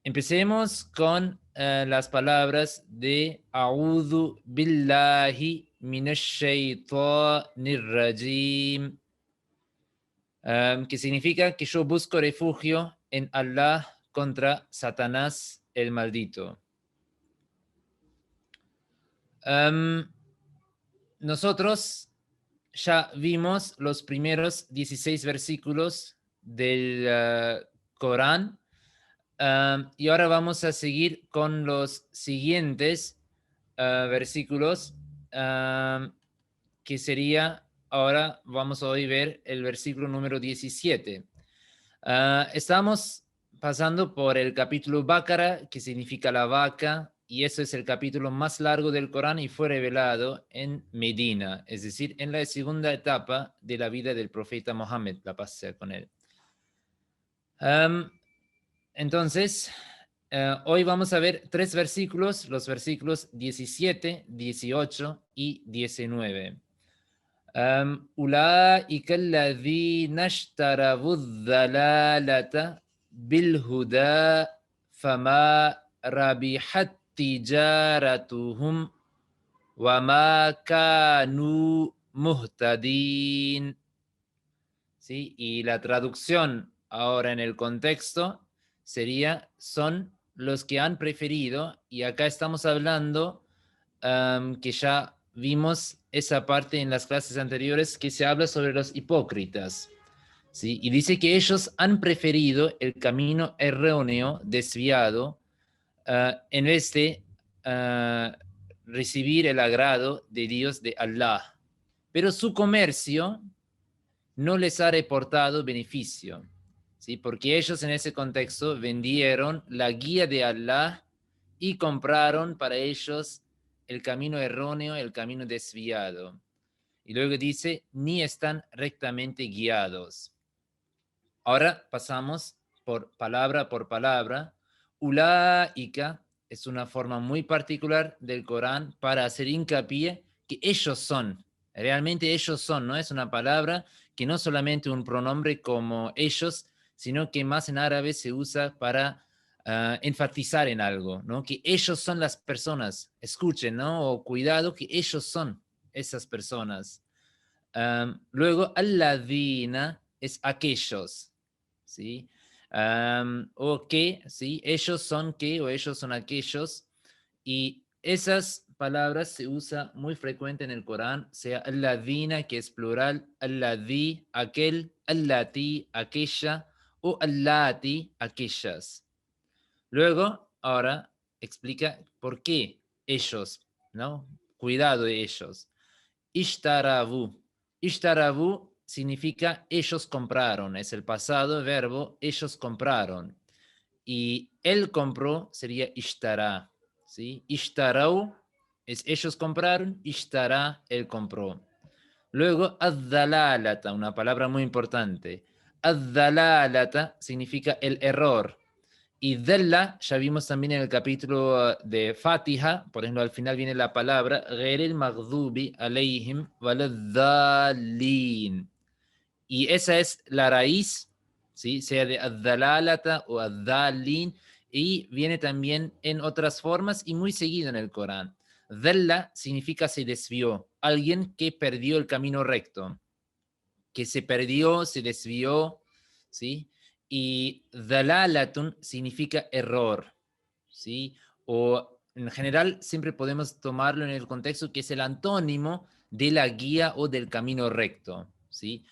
Empecemos con las palabras de A'udhu billahi minash shaitanir rajim, que significa que yo busco refugio en Allah contra Satanás el maldito. Nosotros ya vimos los primeros 16 versículos del Corán. Y ahora vamos a seguir con los siguientes versículos, que sería, ahora vamos a hoy ver el versículo número 17. Estamos pasando por el capítulo Bácara, que significa la vaca, y eso es el capítulo más largo del Corán y fue revelado en Medina, es decir, en la segunda etapa de la vida del profeta Mohammed, la paz sea con él. Entonces, hoy vamos a ver tres versículos, los versículos 17, 18 y 19. أولئك الذين اشتروا الضلالة بالهدى فما ربحت تجارتهم وما كانوا مهتدين. ¿Sí? Y la traducción ahora en el contexto sería son los que han preferido, y acá estamos hablando que ya vimos esa parte en las clases anteriores que se habla sobre los hipócritas, ¿sí? Y dice que ellos han preferido el camino erróneo, desviado, en vez de recibir el agrado de Dios, de Allah. Pero su comercio no les ha reportado beneficio, ¿sí? Porque ellos en ese contexto vendieron la guía de Allah y compraron para ellos el camino erróneo, el camino desviado. Y luego dice, ni están rectamente guiados. Ahora pasamos por palabra. Ulaika es una forma muy particular del Corán para hacer hincapié que ellos son, realmente ellos son, no es una palabra que no solamente un pronombre como ellos, sino que más en árabe se usa para enfatizar en algo, ¿no? Que ellos son las personas, escuchen, ¿no? O cuidado, que ellos son esas personas. Luego, alladina es aquellos, ¿sí? O que, ¿sí? Ellos son que o ellos son aquellos. Y esas palabras se usa muy frecuente en el Corán, sea alladina, que es plural, alladí, aquel, allati, aquella, o allati, aquellas. Luego, ahora explica por qué ellos, ¿no? Cuidado de ellos. Ishtarabu. Ishtarabu significa ellos compraron, es el pasado verbo, ellos compraron. Y él compró sería ishtara, ¿sí? Ishtarau es ellos compraron, ishtara, él compró. Luego, ad-dalalata, una palabra muy importante. Ad-dalalata significa el error. Y Dalla, ya vimos también en el capítulo de Fatiha, por ejemplo, al final viene la palabra Ghairil Maghdubi Alayhim Waladhalin. Y esa es la raíz, ¿sí? Sea de Ad-Dalalata o Ad-Dhalin, y viene también en otras formas y muy seguido en el Corán. Dalla significa se desvió, alguien que perdió el camino recto, que se perdió, se desvió, ¿sí? Y dalalatun significa error, ¿sí? O en general siempre podemos tomarlo en el contexto que es el antónimo de la guía o del camino recto, ¿sí?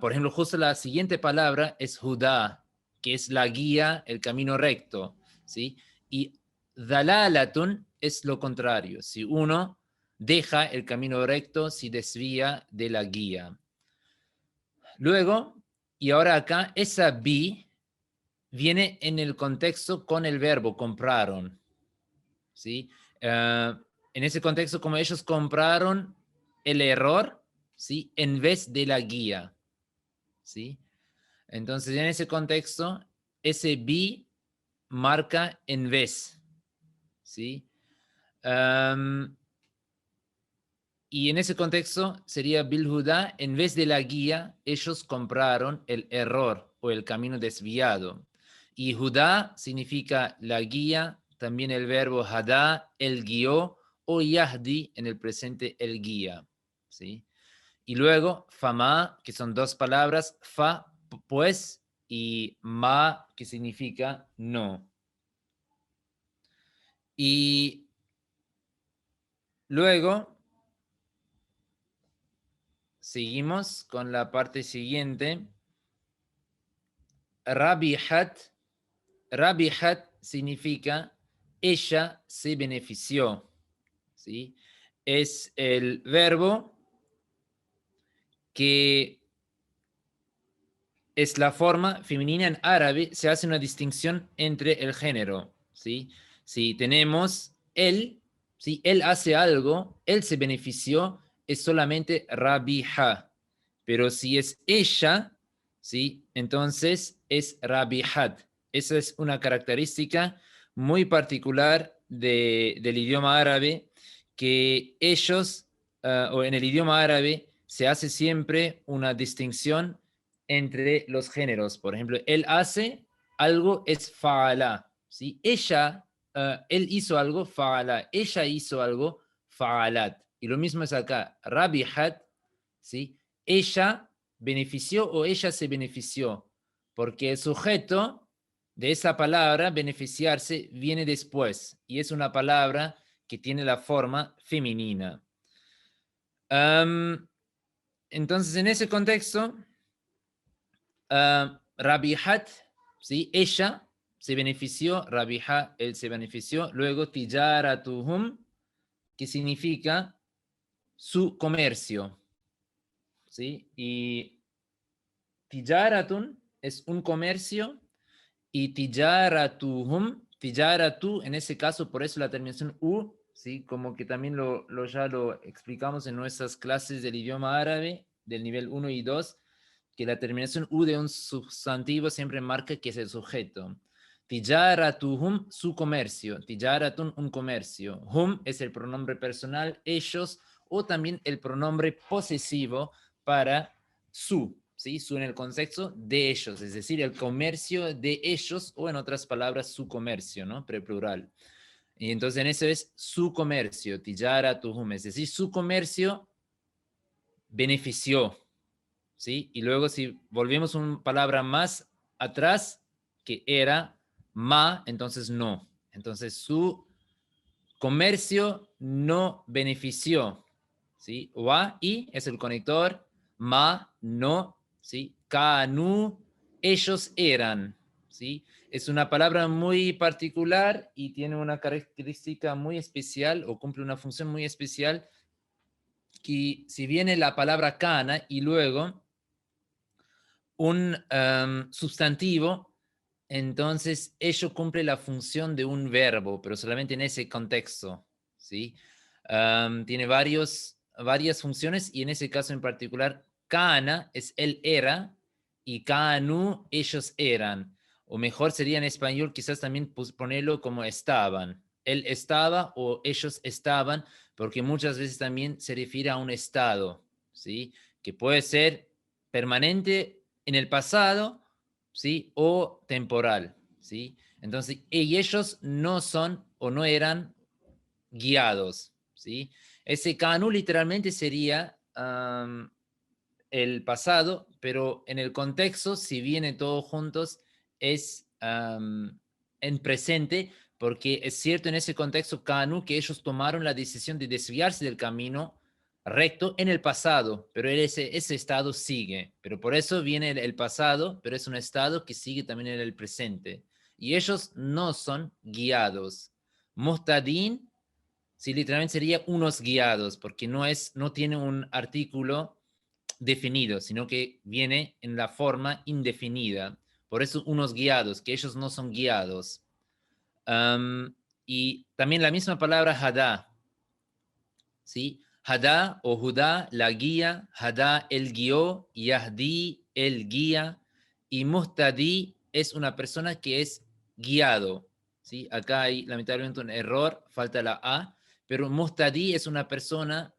Por ejemplo, justo la siguiente palabra es Judá, que es la guía, el camino recto, ¿sí? Y dalalatun es lo contrario, si uno deja el camino recto, si desvía de la guía. Luego, y ahora acá, esa bi viene en el contexto con el verbo compraron, ¿sí? En ese contexto, como ellos compraron el error, ¿sí? En vez de la guía, ¿sí? Entonces, en ese contexto, ese bi marca en vez, ¿sí? Y en ese contexto sería Bilhuda, en vez de la guía, ellos compraron el error o el camino desviado. Y Judá significa la guía, también el verbo hadá, el guió, o yahdi, en el presente, el guía, ¿sí? Y luego, fama, que son dos palabras, fa, pues, y ma, que significa no. Y luego, seguimos con la parte siguiente. Rabihat. Rabihat significa ella se benefició, ¿sí? Es el verbo que es la forma femenina en árabe. Se hace una distinción entre el género, ¿sí? Si tenemos él, si él hace algo, él se benefició, es solamente rabiha. Pero si es ella, ¿sí? Entonces es rabihat. Esa es una característica muy particular del idioma árabe, que ellos, o en el idioma árabe, se hace siempre una distinción entre los géneros. Por ejemplo, él hace algo, es fa'ala, ¿sí? Ella, él hizo algo, fa'ala. Ella hizo algo, fa'alat. Y lo mismo es acá, rabihat, ¿sí? Ella benefició o ella se benefició, porque el sujeto de esa palabra, beneficiarse, viene después, y es una palabra que tiene la forma femenina. Entonces, en ese contexto, Rabihat, ¿sí? Ella se benefició, Rabiha, él se benefició. Luego, tijaratuhum, que significa su comercio, ¿sí? Y tijaratun es un comercio, y tijaratuhum, tijaratu, en ese caso, por eso la terminación u, ¿sí? Como que también ya lo explicamos en nuestras clases del idioma árabe, del nivel 1 y 2, que la terminación u de un sustantivo siempre marca que es el sujeto. Tijaratuhum, su comercio. Tijaratun, un comercio. Hum es el pronombre personal, ellos, o también el pronombre posesivo para su, ¿sí? Su en el contexto de ellos, es decir, el comercio de ellos, o en otras palabras, su comercio, ¿no? Preplural. Y entonces en eso es su comercio, tijaratuhum, es decir, su comercio benefició, ¿sí? Y luego si volvemos una palabra más atrás, que era ma, entonces no. Entonces su comercio no benefició, ¿sí? Wa, y es el conector, ma, no, ¿sí? Kanu, ellos eran, ¿sí? Es una palabra muy particular y tiene una característica muy especial, o cumple una función muy especial, que si viene la palabra kana y luego un sustantivo, entonces ello cumple la función de un verbo, pero solamente en ese contexto, ¿sí? Tiene varias funciones, y en ese caso en particular, kana es él era, y kanu ellos eran. O mejor sería en español quizás también ponerlo como estaban. Él estaba o ellos estaban, porque muchas veces también se refiere a un estado, ¿sí? Que puede ser permanente en el pasado, ¿sí? O temporal, ¿sí? Entonces, y ellos no son o no eran guiados, ¿sí? Ese Kanu literalmente sería el pasado, pero en el contexto, si viene todos juntos, es en presente, porque es cierto en ese contexto Kanu que ellos tomaron la decisión de desviarse del camino recto en el pasado, pero ese estado sigue. Pero por eso viene el pasado, pero es un estado que sigue también en el presente. Y ellos no son guiados. Muhtadin, sí, literalmente sería unos guiados, porque no tiene un artículo definido, sino que viene en la forma indefinida. Por eso unos guiados, que ellos no son guiados. Y también la misma palabra hadá, ¿sí? Hadá o Judá, la guía, Hadá, el guió, Yahdi, el guía, y Muhtadi es una persona que es guiado, ¿sí? Acá hay lamentablemente un error, falta la A, pero Muhtadi es una persona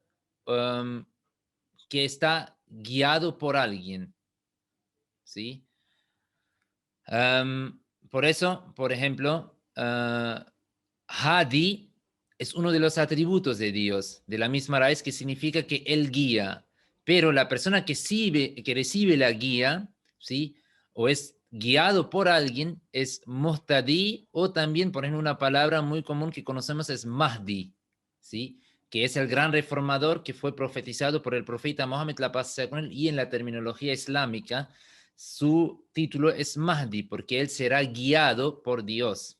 que está guiado por alguien, ¿sí? por eso, por ejemplo, Hadi es uno de los atributos de Dios, de la misma raíz que significa que Él guía. Pero la persona que recibe la guía, ¿sí? O es guiado por alguien, es Muhtadi, o también, por ejemplo, una palabra muy común que conocemos es Mahdi, ¿sí? Que es el gran reformador que fue profetizado por el profeta Mohammed, la paz sea con él, y en la terminología islámica, su título es Mahdi, porque él será guiado por Dios,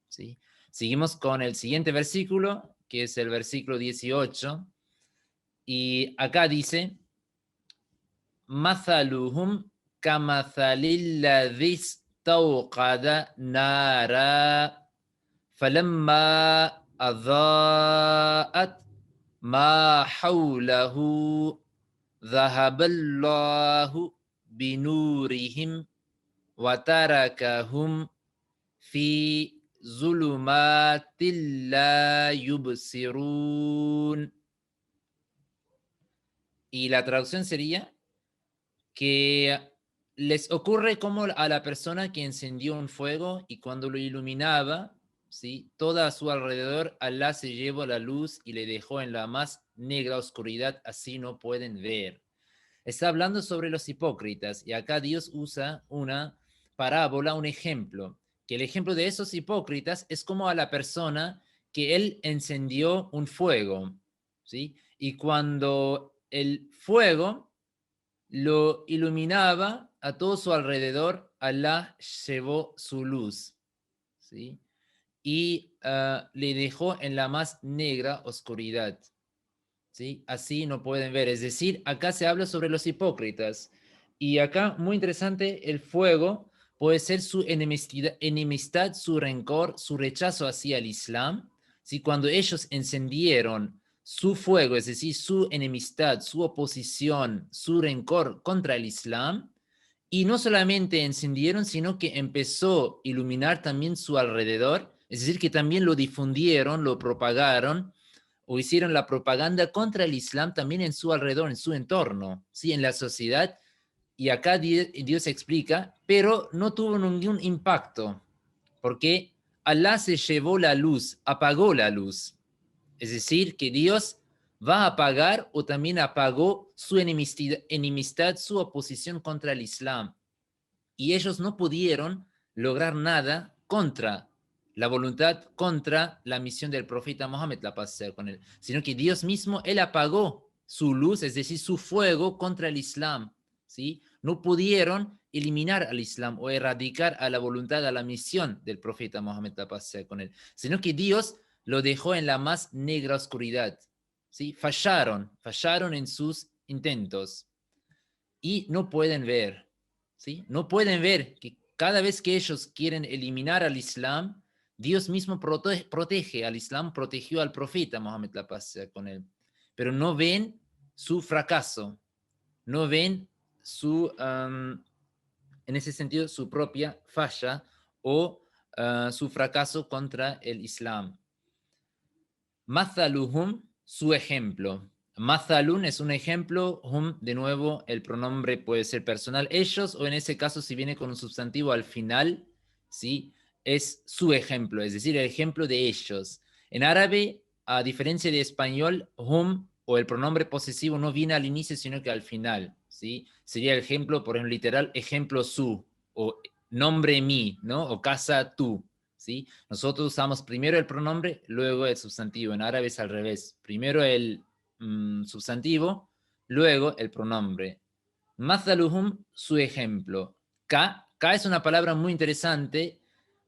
¿sí? Seguimos con el siguiente versículo, que es el versículo 18, y acá dice, Mathaluhum kamathalilladhi istawqada nara falamma adha'at ma hawlahu dhahaballahu binurihim wa tarakahum fi zulumatil la yubsirun. Y la traducción sería que les ocurre como a la persona que encendió un fuego y cuando lo iluminaba, ¿sí? Todo a su alrededor, Alá se llevó la luz y le dejó en la más negra oscuridad, así no pueden ver. Está hablando sobre los hipócritas y acá Dios usa una parábola, un ejemplo, que el ejemplo de esos hipócritas es como a la persona que él encendió un fuego, ¿sí? Y cuando el fuego lo iluminaba a todo su alrededor, Alá llevó su luz, ¿sí? Y le dejó en la más negra oscuridad, ¿sí? Así no pueden ver. Es decir, acá se habla sobre los hipócritas. Y acá, muy interesante, el fuego puede ser su enemistad, su rencor, su rechazo hacia el Islam. ¿Sí? Cuando ellos encendieron su fuego, es decir, su enemistad, su oposición, su rencor contra el Islam, y no solamente encendieron, sino que empezó a iluminar también su alrededor, es decir, que también lo difundieron, lo propagaron, o hicieron la propaganda contra el Islam también en su alrededor, en su entorno, ¿sí? En la sociedad. Y acá Dios explica, pero no tuvo ningún impacto, porque Alá se llevó la luz, apagó la luz. Es decir, que Dios va a apagar o también apagó su enemistad, su oposición contra el Islam. Y ellos no pudieron lograr nada contra la voluntad, contra la misión del profeta Mohammed, la paz sea con él, sino que Dios mismo, él apagó su luz, es decir, su fuego contra el Islam, ¿sí? No pudieron eliminar al Islam o erradicar a la voluntad, a la misión del profeta Mohammed, la paz sea con él, sino que Dios lo dejó en la más negra oscuridad, ¿sí? Fallaron en sus intentos y no pueden ver, ¿sí? No pueden ver que cada vez que ellos quieren eliminar al Islam, Dios mismo protege al Islam, protegió al profeta Mohammed, la paz sea con él. Pero no ven su fracaso, no ven en ese sentido, su propia falla o su fracaso contra el Islam. Mathaluhum, su ejemplo. Mathalun es un ejemplo, hum, de nuevo, el pronombre puede ser personal. Ellos, o en ese caso, si viene con un sustantivo al final, ¿sí? Es su ejemplo, es decir, el ejemplo de ellos. En árabe, a diferencia de español, hum o el pronombre posesivo no viene al inicio, sino que al final, ¿sí? Sería el ejemplo, por ejemplo, literal, ejemplo su, o nombre mi, ¿no? O casa tú. ¿Sí? Nosotros usamos primero el pronombre, luego el sustantivo. En árabe es al revés. Primero el sustantivo, luego el pronombre. Mathaluhum, su ejemplo. Ka es una palabra muy interesante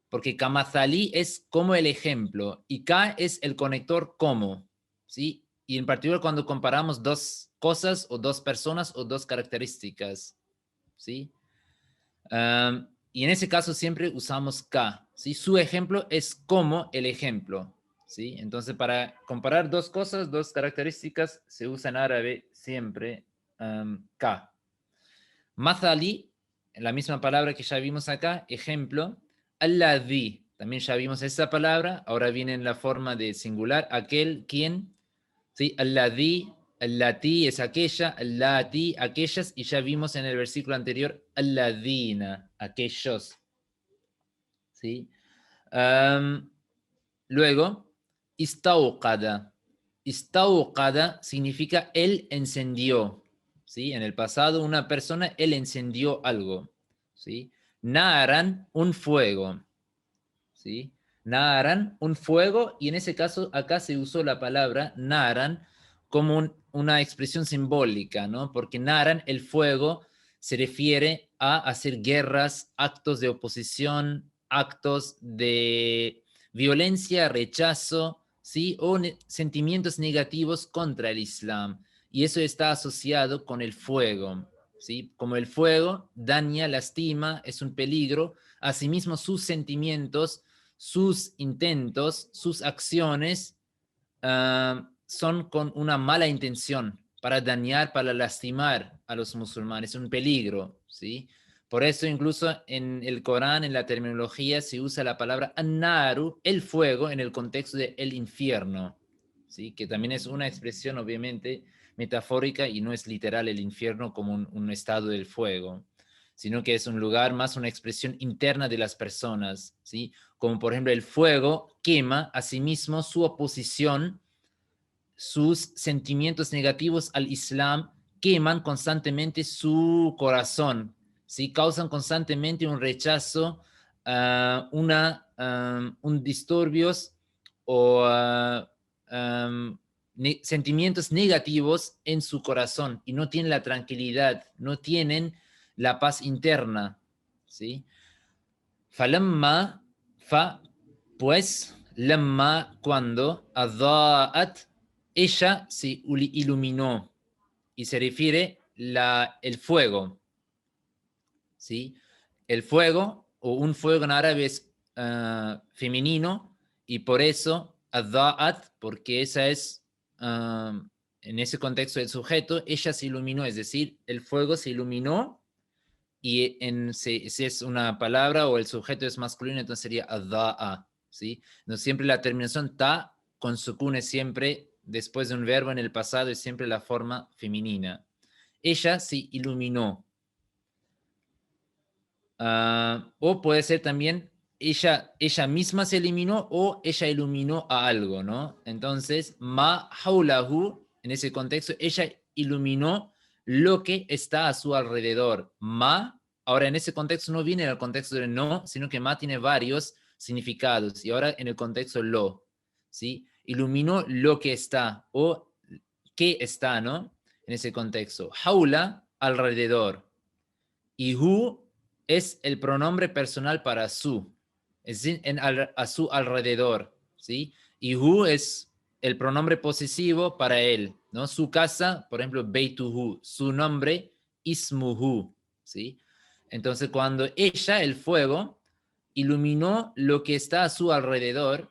porque kamathali es como el ejemplo y ka es el conector como, ¿sí? Y en particular cuando comparamos dos cosas o dos personas o dos características, ¿sí? Y en ese caso siempre usamos K, ¿sí? Su ejemplo es como el ejemplo, ¿sí? Entonces, para comparar dos cosas, dos características, se usa en árabe siempre K. Mathali, la misma palabra que ya vimos acá, ejemplo. Alladhi, también ya vimos esa palabra, ahora viene en la forma de singular, aquel, quien, ¿sí? Alladhi, allati es aquella, allati, aquellas, y ya vimos en el versículo anterior, alladina, aquellos, ¿sí? Am, Luego, istauqada. Istauqada significa él encendió, ¿sí? En el pasado, una persona, él encendió algo, ¿sí? Naran, un fuego, ¿sí? Naran, un fuego, y en ese caso acá se usó la palabra naran como una expresión simbólica, ¿no? Porque naran, el fuego, se refiere a hacer guerras, actos de oposición, actos de violencia, rechazo, ¿sí? O sentimientos negativos contra el Islam. Y eso está asociado con el fuego, ¿sí? Como el fuego daña, lastima, es un peligro, asimismo sus sentimientos, sus intentos, sus acciones son con una mala intención para dañar, para lastimar a los musulmanes, es un peligro, ¿sí? Por eso incluso en el Corán, en la terminología, se usa la palabra an-naru, el fuego, en el contexto de el infierno, ¿sí? Que también es una expresión obviamente metafórica y no es literal el infierno como un estado del fuego, sino que es un lugar más una expresión interna de las personas, ¿sí? Como por ejemplo el fuego quema a sí mismo su oposición, sus sentimientos negativos al Islam, queman constantemente su corazón, ¿sí? Causan constantemente un rechazo, un disturbios o sentimientos negativos en su corazón y no tienen la tranquilidad, no tienen la paz interna, ¿sí? Falamma, fa, pues, lamma, cuando, adaat, ella se iluminó y se refiere el fuego, ¿sí? El fuego o un fuego en árabe es femenino y por eso adaat, porque esa es en ese contexto el sujeto, ella se iluminó, es decir, el fuego se iluminó y si es una palabra o el sujeto es masculino, entonces sería ada'a, ¿sí? No siempre la terminación ta con sukun siempre después de un verbo en el pasado es siempre la forma femenina. Ella se iluminó. O puede ser también ella misma se iluminó o ella iluminó a algo, ¿no? Entonces, ma haulahu, en ese contexto, ella iluminó lo que está a su alrededor. Ma, ahora en ese contexto no viene el contexto de no, sino que ma tiene varios significados. Y ahora en el contexto lo, ¿sí? Iluminó lo que está o qué está, ¿no? En ese contexto. Haula, alrededor. Y who es el pronombre personal para su, es decir, a su alrededor, ¿sí? Y who es el pronombre posesivo para él, ¿no? Su casa, por ejemplo, beituhu, su nombre, ismuhu, ¿sí? Entonces, cuando ella, el fuego, iluminó lo que está a su alrededor,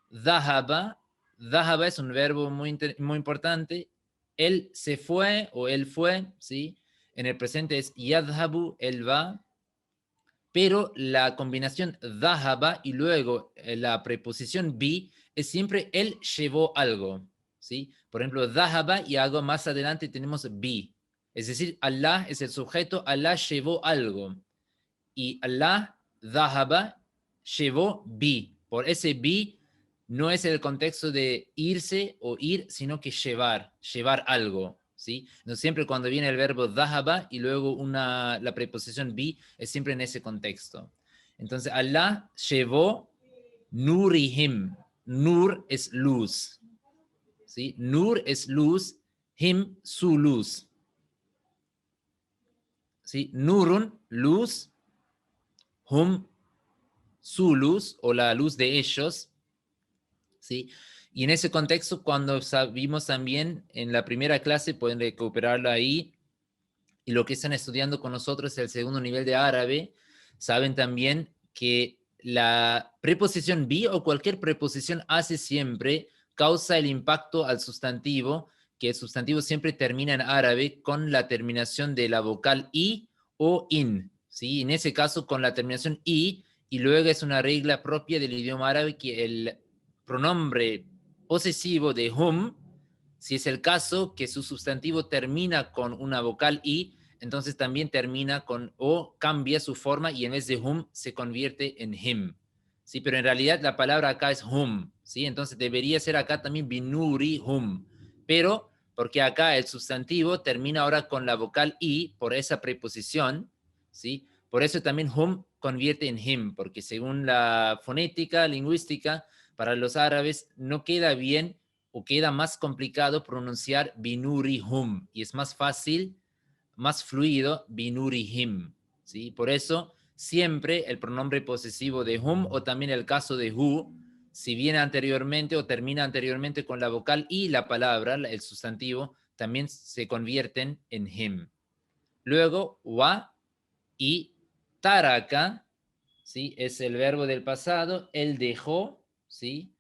dhahaba, dhahaba es un verbo muy importante, él se fue o él fue, ¿sí? En el presente es yadhabu, él va, pero la combinación dhahaba y luego la preposición bi es siempre él llevó algo, ¿sí? Por ejemplo, dhahaba y algo más adelante tenemos bi. Es decir, Allah es el sujeto, Allah llevó algo. Y Allah, dhahaba, llevó bi. Por ese bi no es el contexto de irse o ir, sino que llevar algo, ¿sí? No siempre cuando viene el verbo dhahaba y luego la preposición bi es siempre en ese contexto. Entonces, Allah llevó nurihim. Nur es luz, ¿sí? Nur es luz, him su luz, ¿sí? Nurun, luz, hum su luz o la luz de ellos, ¿sí? Y en ese contexto, cuando vimos también en la primera clase, pueden recuperarlo ahí, y lo que están estudiando con nosotros es el segundo nivel de árabe, saben también que la preposición bi o cualquier preposición hace siempre, causa el impacto al sustantivo, que el sustantivo siempre termina en árabe con la terminación de la vocal i o in, ¿sí? En ese caso con la terminación i, y luego es una regla propia del idioma árabe que el pronombre posesivo de hum, si es el caso que su sustantivo termina con una vocal i, entonces también termina con o cambia su forma y en vez de hum se convierte en him. ¿sí? Pero en realidad la palabra acá es hum, ¿sí? Entonces debería ser acá también binuri hum, pero porque acá el sustantivo termina ahora con la vocal i por esa preposición, ¿sí? Por eso también hum convierte en him, porque según la fonética lingüística, para los árabes no queda bien o queda más complicado pronunciar binuri hum, y es más fácil, más fluido binuri him, ¿sí? Por eso siempre el pronombre posesivo de hum o también el caso de hu, si viene anteriormente o termina anteriormente con la vocal y la palabra, el sustantivo, también se convierten en him. Luego, wa y taraka, ¿sí? Es el verbo del pasado, él dejó, ¿sí?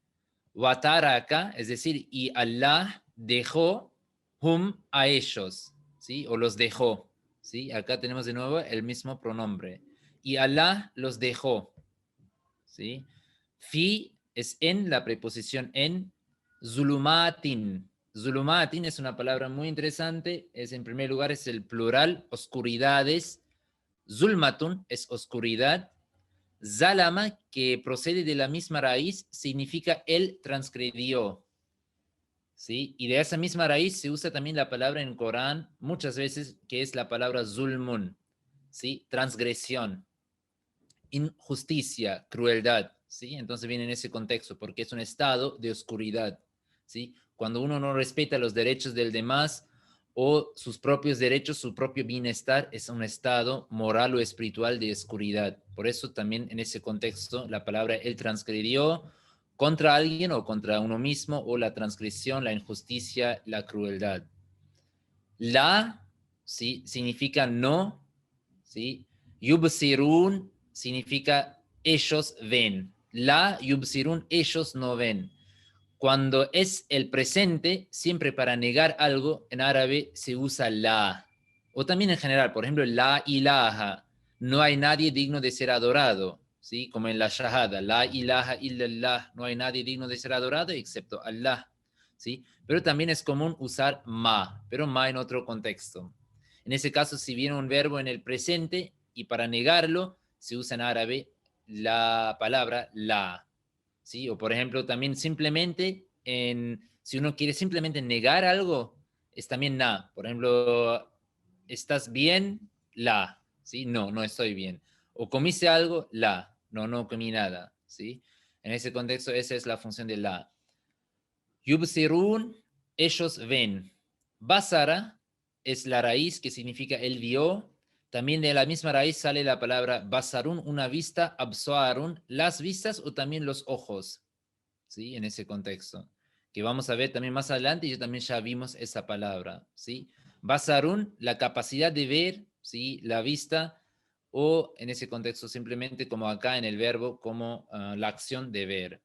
Wa taraka, es decir, y Allah dejó hum a ellos, ¿sí? O los dejó, ¿sí? Acá tenemos de nuevo el mismo pronombre. Y Allah los dejó, ¿sí? Fi es en la preposición en, zulumatin. Zulumatin es una palabra muy interesante, es en primer lugar es el plural, oscuridades. Zulmatun es oscuridad. Zalama, que procede de la misma raíz, significa él transgredió, ¿sí? Y de esa misma raíz se usa también la palabra en Corán muchas veces, que es la palabra zulmun, ¿sí? Transgresión, injusticia, crueldad, ¿sí? Entonces viene en ese contexto, porque es un estado de oscuridad, ¿sí? Cuando uno no respeta los derechos del demás o sus propios derechos, su propio bienestar, es un estado moral o espiritual de oscuridad. Por eso también en ese contexto la palabra él transgredió contra alguien o contra uno mismo, o la transgresión, la injusticia, la crueldad. La, ¿sí? Significa no, ¿sí? Yubsirun significa ellos ven. La yubsirun, ellos no ven. Cuando es el presente, siempre para negar algo en árabe se usa la. O también en general, por ejemplo, la ilaha, no hay nadie digno de ser adorado, ¿sí? Como en la shahada, la ilaha illallah, no hay nadie digno de ser adorado excepto Allah, ¿sí? Pero también es común usar ma, pero ma en otro contexto. En ese caso, si viene un verbo en el presente y para negarlo se usa en árabe la palabra la, ¿sí? O por ejemplo, también simplemente, si uno quiere simplemente negar algo, es también na. Por ejemplo, ¿estás bien? La, ¿sí? No, no estoy bien. O comiste algo, la, no, no comí nada, ¿sí? En ese contexto, esa es la función de la. Yubsirun, ellos ven. Basara es la raíz que significa él vio. También de la misma raíz sale la palabra basarun, una vista, absoarun, las vistas o también los ojos, ¿sí? En ese contexto, que vamos a ver también más adelante, y también ya vimos esa palabra, ¿sí? Basarun, la capacidad de ver, ¿sí? La vista, o en ese contexto simplemente como acá en el verbo, como la acción de ver.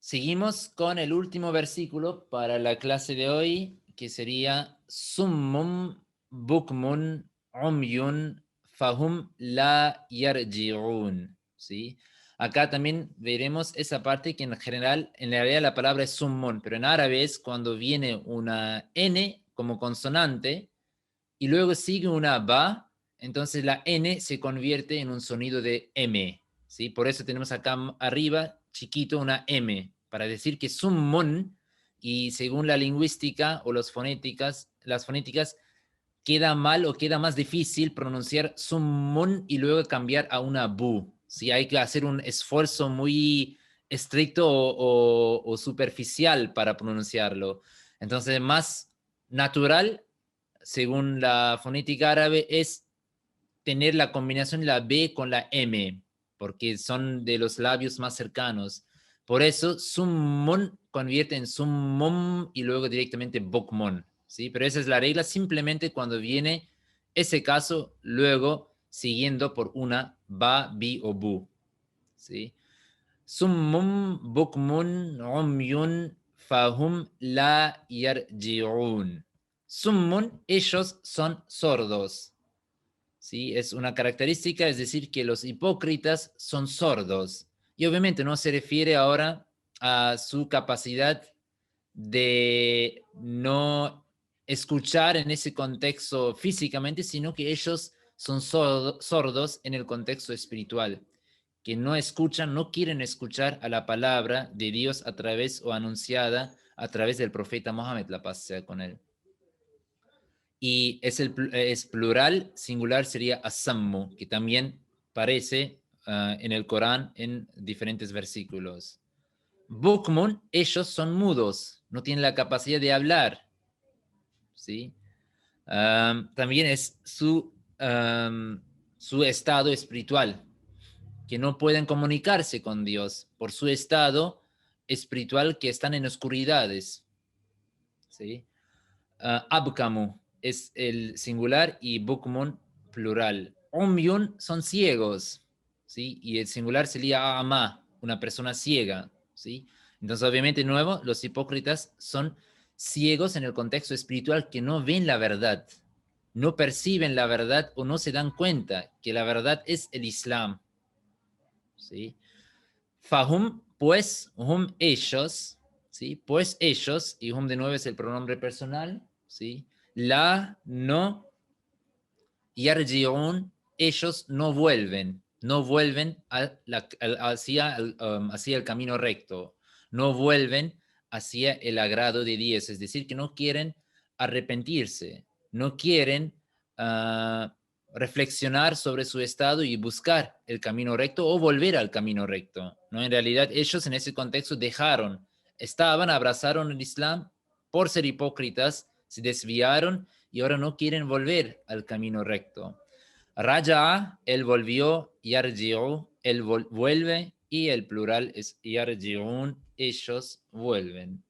Seguimos con el último versículo para la clase de hoy, que sería Summum bukmun umyun fahum la yarji'un, ¿sí? Acá también veremos esa parte que en general, en realidad la palabra es summun, pero en árabe es cuando viene una N como consonante y luego sigue una ba, entonces la N se convierte en un sonido de M, ¿sí? Por eso tenemos acá arriba, chiquito, una M, para decir que es un mon, y según la lingüística o las fonéticas, queda mal o queda más difícil pronunciar summon y luego cambiar a una bu. ¿Sí? Hay que hacer un esfuerzo muy estricto o superficial para pronunciarlo. Entonces, más natural, según la fonética árabe, es tener la combinación de la B con la M, porque son de los labios más cercanos. Por eso, summon convierte en summum y luego directamente bokmon, ¿sí? Pero esa es la regla, simplemente cuando viene ese caso, luego siguiendo por una ba, bi o bu, ¿sí? Summum bukmun umyun fahum la yarji'un. Summun, ellos son sordos, ¿sí? Es una característica, es decir, que los hipócritas son sordos. Y obviamente no se refiere ahora a su capacidad de no escuchar en ese contexto físicamente, sino que ellos son sordos en el contexto espiritual, que no escuchan, no quieren escuchar a la palabra de Dios a través o anunciada a través del profeta Mohammed, la paz sea con él. Y es plural, singular sería asammu, que también aparece en el Corán en diferentes versículos. Bukmun, ellos son mudos, no tienen la capacidad de hablar, ¿sí? También es su estado espiritual, que no pueden comunicarse con Dios por su estado espiritual, que están en oscuridades, ¿sí? Abkamu es el singular y Bukmun plural. Umyun son ciegos, ¿sí? Y el singular sería Ama, una persona ciega, ¿sí? Entonces, obviamente, de nuevo, los hipócritas son ciegos en el contexto espiritual, que no ven la verdad, no perciben la verdad o no se dan cuenta que la verdad es el Islam, ¿sí? Fahum, pues, hum, ellos, ¿sí? Pues ellos, y hum de nuevo es el pronombre personal, ¿sí? La, no, yarji'un, ellos no vuelven, no vuelven hacia el camino recto, no vuelven hacia el agrado de Dios, es decir, que no quieren arrepentirse, no quieren reflexionar sobre su estado y buscar el camino recto o volver al camino recto, ¿no? En realidad ellos en ese contexto abrazaron el Islam por ser hipócritas, se desviaron y ahora no quieren volver al camino recto. Raja'a, él volvió, yarji'u, él vuelve, y el plural es yarji'un, ellos vuelven.